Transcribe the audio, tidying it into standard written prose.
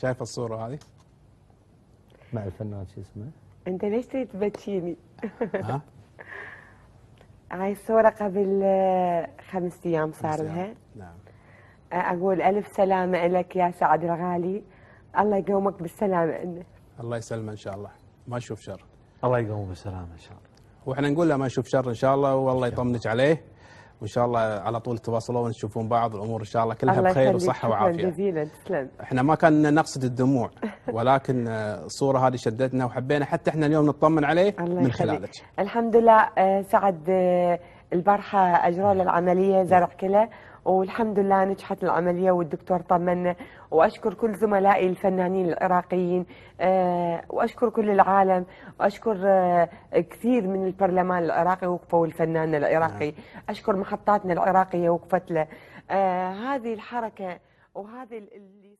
شايف الصورة هذه؟ مع الفنان شو اسمه؟ انت ليش تريد تبكيني؟ ها؟ هاي الصورة قبل 5 أيام صار لها. نعم. أقول ألف سلامة لك يا سعد الغالي، الله يقومك بالسلامة عندنا. الله يسلمه إن شاء الله، ما يشوف شر. الله يقومه بالسلامة إن شاء الله. واحنا نقول له ما يشوف شر إن شاء الله، والله يطمنك عليه، وإن شاء الله على طول تواصلون تشوفون بعض، الأمور إن شاء الله كلها بخير وصحة وعافية. شكرا جزيلا، تسلم. احنا ما كان نقصد الدموع، ولكن الصورة هذه شدتنا وحبينا حتى احنا اليوم نطمن عليه من خلالك. الحمد لله. سعد البارحة أجروا له العملية زرع كلى، والحمد لله نجحت العملية والدكتور طمنا. وأشكر كل زملائي الفنانين العراقيين، وأشكر كل العالم، وأشكر كثير من البرلمان العراقي وقفوا الفنان العراقي. أشكر محطاتنا العراقية وقفت له. هذه الحركة وهذه اللي